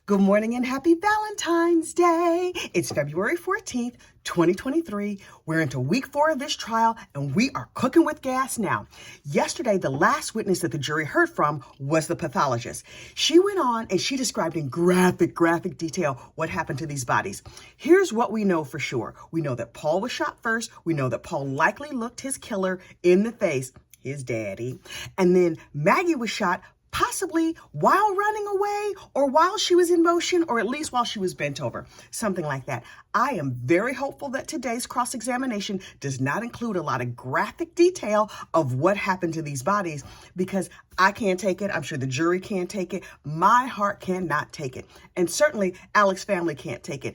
Good morning and happy Valentine's Day. It's February 14th, 2023. We're into week 4 of this trial and we are cooking with gas now. Yesterday, the last witness that the jury heard from was the pathologist. She went on and she described in graphic detail what happened to these bodies. Here's what we know for sure. We know that Paul was shot first. We know that Paul likely looked his killer in the face, his daddy. And then Maggie was shot possibly while running away or while she was in motion, or at least while she was bent over, something like that. I am very hopeful that today's cross-examination does not include a lot of graphic detail of what happened to these bodies, because I can't take it. I'm sure the jury can't take it. My heart cannot take it. And certainly Alec's family can't take it.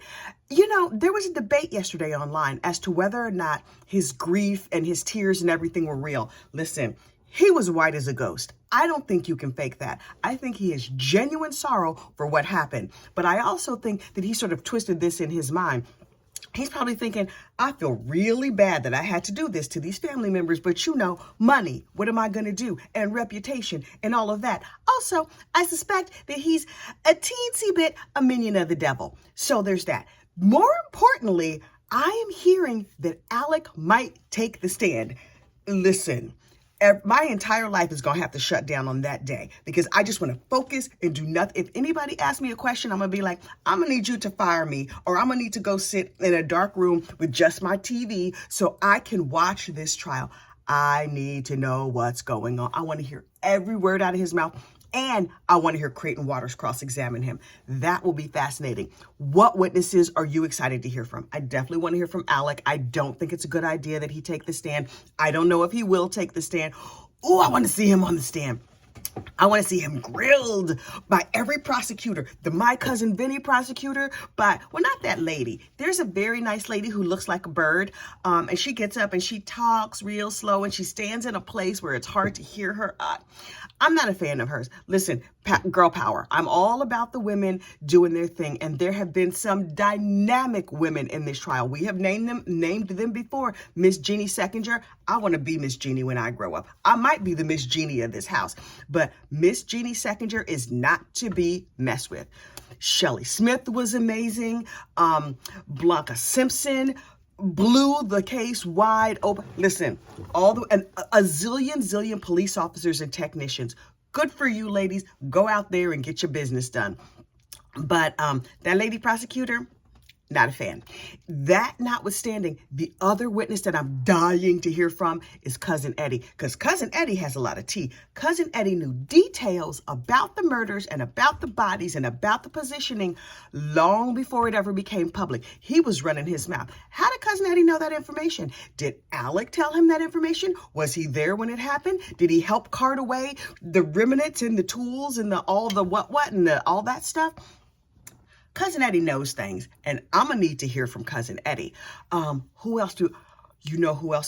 You know, there was a debate yesterday online as to whether or not his grief and his tears and everything were real. Listen, he was white as a ghost. I don't think you can fake that. I think he has genuine sorrow for what happened. But I also think that he sort of twisted this in his mind. He's probably thinking, I feel really bad that I had to do this to these family members, but you know, money, what am I going to do? And reputation and all of that. Also, I suspect that he's a teensy bit a minion of the devil. So there's that. More importantly, I am hearing that Alec might take the stand. Listen, my entire life is going to have to shut down on that day because I just want to focus and do nothing. If anybody asks me a question, I'm going to be like, I'm going to need you to fire me, or I'm going to need to go sit in a dark room with just my TV so I can watch this trial. I need to know what's going on. I want to hear every word out of his mouth. And I want to hear Creighton Waters cross-examine him. That will be fascinating. What witnesses are you excited to hear from? I definitely want to hear from Alec. I don't think it's a good idea that he take the stand. I don't know if he will take the stand. Oh, I want to see him on the stand. I want to see him grilled by every prosecutor. The My Cousin Vinny prosecutor, well, not that lady. There's a very nice lady who looks like a bird, and she gets up and she talks real slow, and she stands in a place where it's hard to hear her. I'm not a fan of hers. Listen, girl power. I'm all about the women doing their thing, and there have been some dynamic women in this trial. We have named them before. Miss Jeannie Seckinger. I want to be Miss Jeannie when I grow up. I might be the Miss Jeannie of this house, but Miss Jeannie Seckinger is not to be messed with. Shelley Smith was amazing. Blanca Simpson blew the case wide open. Listen, a zillion police officers and technicians. Good for you, ladies. Go out there and get your business done. But that lady prosecutor, not a fan. That notwithstanding, the other witness that I'm dying to hear from is Cousin Eddie, because Cousin Eddie has a lot of tea. Cousin Eddie knew details about the murders and about the bodies and about the positioning long before it ever became public. He was running his mouth. How did Cousin Eddie know that information? Did Alec tell him that information? Was he there when it happened? Did he help cart away the remnants and the tools and all that stuff? Cousin Eddie knows things, and I'm going to need to hear from Cousin Eddie. Who else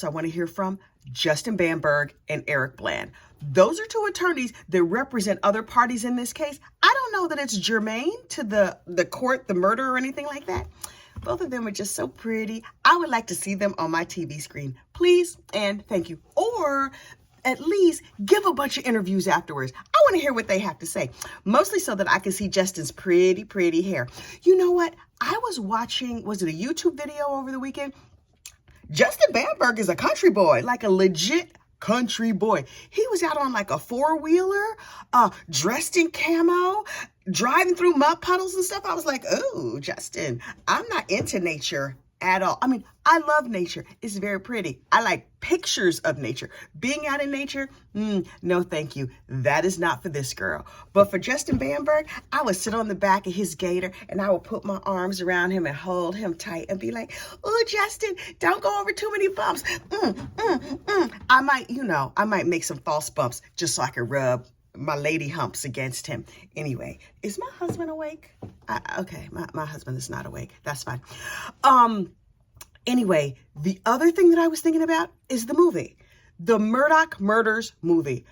I want to hear from? Justin Bamberg and Eric Bland. Those are two attorneys that represent other parties in this case. I don't know that it's germane to the court, the murder, or anything like that. Both of them are just so pretty. I would like to see them on my TV screen. Please and thank you. Or at least give a bunch of interviews afterwards. I want to hear what they have to say, mostly so that I can see Justin's pretty hair. You know what? I was watching, was it a YouTube video over the weekend? Justin Bamberg is a country boy, like a legit country boy. He was out on like a four-wheeler, dressed in camo, driving through mud puddles and stuff. I was like, oh, Justin, I'm not into nature at all. I mean, I love nature. It's very pretty. I like pictures of nature. Being out in nature, no thank you. That is not for this girl. But for Justin Bamberg, I would sit on the back of his gator and I would put my arms around him and hold him tight and be like, oh, Justin, don't go over too many bumps. I might make some false bumps just so I can rub my lady humps against him. Anyway, is my husband awake? Okay, my husband is not awake. That's fine. Anyway, the other thing that I was thinking about is the movie, the Murdaugh Murders movie.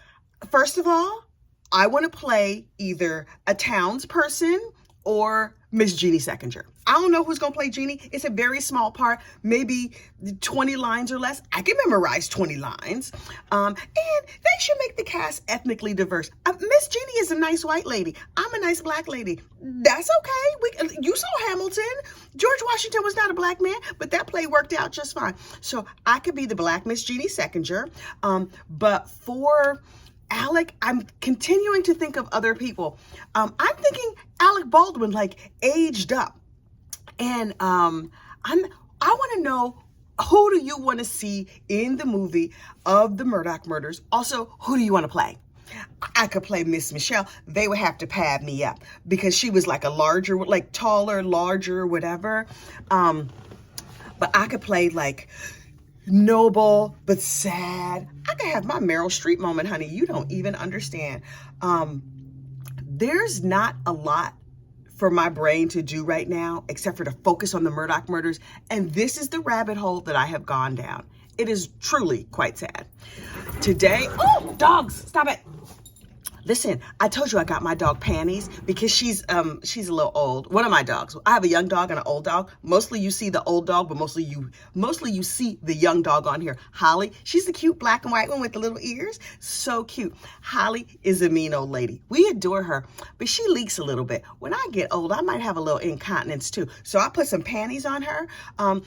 First of all, I want to play either a townsperson or Miss Jeannie Seconder. I don't know who's going to play Jeannie. It's a very small part, maybe 20 lines or less. I can memorize 20 lines. And they should make the cast ethnically diverse. Miss Jeannie is a nice white lady. I'm a nice black lady. That's okay. You saw Hamilton. George Washington was not a black man, but that play worked out just fine. So I could be the black Miss Jeannie Seconder. But for Alec, I'm continuing to think of other people. I'm thinking Alec Baldwin, like, aged up. And I want to know, who do you want to see in the movie of the Murdaugh murders? Also, who do you want to play? I could play Miss Michelle. They would have to pad me up because she was like a larger, like taller, larger, whatever. But I could play like noble but sad. I could have my Meryl Streep moment, honey. You don't even understand. There's not a lot for my brain to do right now except for to focus on the Murdaugh murders, and this is the rabbit hole that I have gone down. It is truly quite sad. Today, oh, dogs, stop it. Listen, I told you I got my dog panties because she's a little old. One of my dogs. I have a young dog and an old dog. Mostly you see the old dog, but mostly you see the young dog on here. Holly, she's the cute black and white one with the little ears. So cute. Holly is a mean old lady. We adore her, but she leaks a little bit. When I get old, I might have a little incontinence too. So I put some panties on her,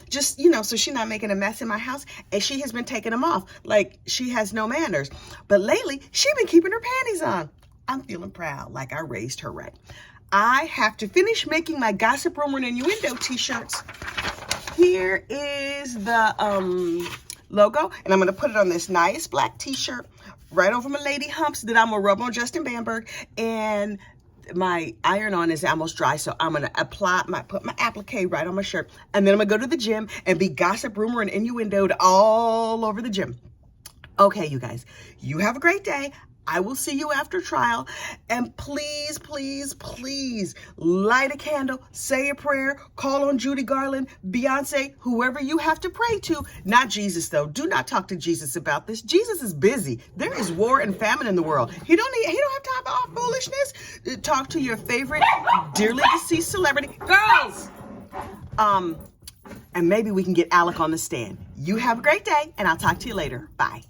just, so she's not making a mess in my house. And she has been taking them off like she has no manners. But lately, she's been keeping her panties on. I'm feeling proud, like I raised her right. I have to finish making my gossip, rumor, and innuendo t-shirts. Here is the logo, and I'm going to put it on this nice black t-shirt right over my lady humps that I'm going to rub on Justin Bamberg. And my iron-on is almost dry, so I'm going to put my applique right on my shirt. And then I'm going to go to the gym and be gossip, rumor, and innuendoed all over the gym. Okay, you guys, you have a great day. I will see you after trial. And please, please, please light a candle, say a prayer, call on Judy Garland, Beyonce, whoever you have to pray to. Not Jesus, though. Do not talk to Jesus about this. Jesus is busy. There is war and famine in the world. He don't have time for all foolishness. Talk to your favorite dearly deceased celebrity. Girls! And maybe we can get Alec on the stand. You have a great day, and I'll talk to you later. Bye.